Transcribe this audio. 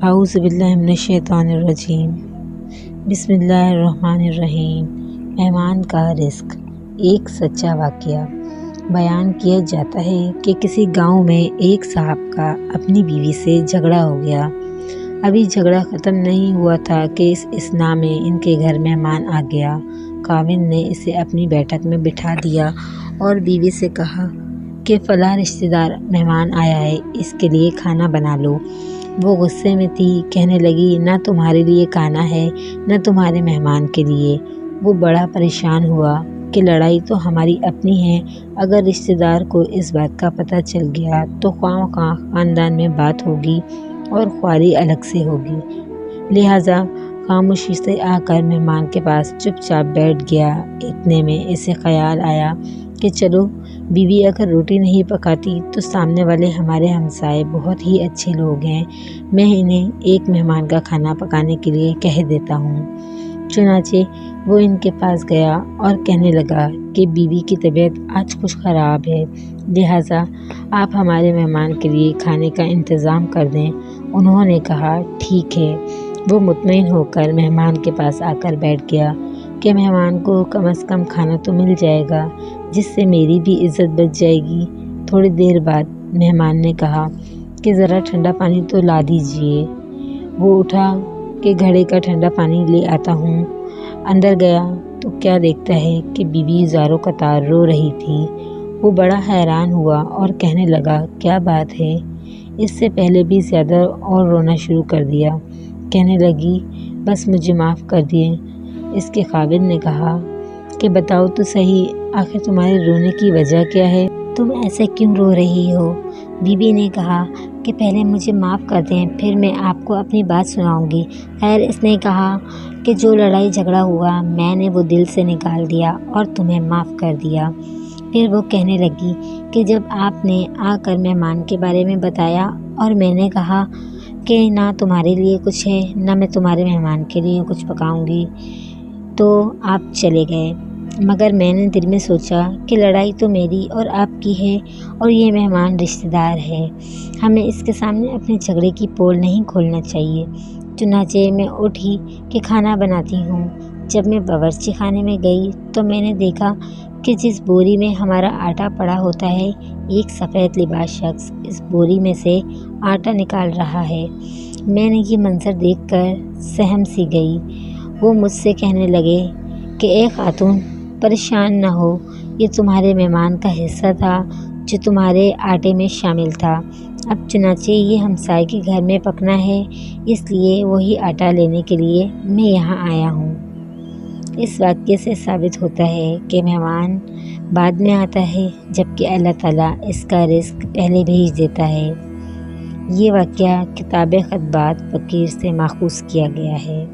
اعوذ باللہ من الشیطان الرجیم بسم اللہ الرحمن الرحیم۔ مہمان کا رزق۔ ایک سچا واقعہ بیان کیا جاتا ہے کہ کسی گاؤں میں ایک صاحب کا اپنی بیوی سے جھگڑا ہو گیا۔ ابھی جھگڑا ختم نہیں ہوا تھا کہ اس اثناء میں ان کے گھر مہمان آ گیا۔ خاوند نے اسے اپنی بیٹھک میں بٹھا دیا اور بیوی سے کہا کہ فلاں رشتہ دار مہمان آیا ہے، اس کے لیے کھانا بنا لو۔ وہ غصے میں تھی، کہنے لگی نہ تمہارے لیے کھانا ہے نہ تمہارے مہمان کے لیے۔ وہ بڑا پریشان ہوا کہ لڑائی تو ہماری اپنی ہے، اگر رشتہ دار کو اس بات کا پتہ چل گیا تو خواہ مخواہ خاندان میں بات ہوگی اور خواری الگ سے ہوگی۔ لہٰذا خاموشی سے آ کر مہمان کے پاس چپ چاپ بیٹھ گیا۔ اتنے میں اسے خیال آیا کہ چلو بیوی اگر روٹی نہیں پکاتی تو سامنے والے ہمارے ہمسائے بہت ہی اچھے لوگ ہیں، میں انہیں ایک مہمان کا کھانا پکانے کے لیے کہہ دیتا ہوں۔ چنانچہ وہ ان کے پاس گیا اور کہنے لگا کہ بیوی کی طبیعت آج کچھ خراب ہے، لہٰذا آپ ہمارے مہمان کے لیے کھانے کا انتظام کر دیں۔ انہوں نے کہا ٹھیک ہے۔ وہ مطمئن ہو کر مہمان کے پاس آ کر بیٹھ گیا کہ مہمان کو کم از کم کھانا تو مل جائے گا، جس سے میری بھی عزت بچ جائے گی۔ تھوڑی دیر بعد مہمان نے کہا کہ ذرا ٹھنڈا پانی تو لا دیجیے۔ وہ اٹھا کہ گھڑے کا ٹھنڈا پانی لے آتا ہوں۔ اندر گیا تو کیا دیکھتا ہے کہ بیوی زاروں قطار رو رہی تھی۔ وہ بڑا حیران ہوا اور کہنے لگا کیا بات ہے؟ اس سے پہلے بھی زیادہ اور رونا شروع کر دیا۔ کہنے لگی بس مجھے معاف کر دیں۔ اس کے خاوند نے کہا کہ بتاؤ تو صحیح، آخر تمہارے رونے کی وجہ کیا ہے؟ تم ایسے کیوں رو رہی ہو؟ بیوی نے کہا کہ پہلے مجھے معاف کر دیں، پھر میں آپ کو اپنی بات سناؤں گی۔ خیر، اس نے کہا کہ جو لڑائی جھگڑا ہوا میں نے وہ دل سے نکال دیا اور تمہیں معاف کر دیا۔ پھر وہ کہنے لگی کہ جب آپ نے آ کر مہمان کے بارے میں بتایا اور میں نے کہا کہ نہ تمہارے لیے کچھ ہے نہ میں تمہارے مہمان کے لیے کچھ پکاؤں گی، تو آپ چلے گئے، مگر میں نے دل میں سوچا کہ لڑائی تو میری اور آپ کی ہے اور یہ مہمان رشتہ دار ہے، ہمیں اس کے سامنے اپنے جھگڑے کی پول نہیں کھولنا چاہیے۔ چنانچہ میں اٹھی کہ کھانا بناتی ہوں۔ جب میں باورچی خانے میں گئی تو میں نے دیکھا کہ جس بوری میں ہمارا آٹا پڑا ہوتا ہے، ایک سفید لباس شخص اس بوری میں سے آٹا نکال رہا ہے۔ میں نے یہ منظر دیکھ کر سہم سی گئی۔ وہ مجھ سے کہنے لگے کہ اے خاتون، پریشان نہ ہو، یہ تمہارے مہمان کا حصہ تھا جو تمہارے آٹے میں شامل تھا۔ اب چنانچہ یہ ہمسائے کے گھر میں پکنا ہے، اس لیے وہی آٹا لینے کے لیے میں یہاں آیا ہوں۔ اس واقعے سے ثابت ہوتا ہے کہ مہمان بعد میں آتا ہے، جبکہ اللہ تعالیٰ اس کا رزق پہلے بھیج دیتا ہے۔ یہ واقعہ کتاب خطبات فقیر سے ماخوذ کیا گیا ہے۔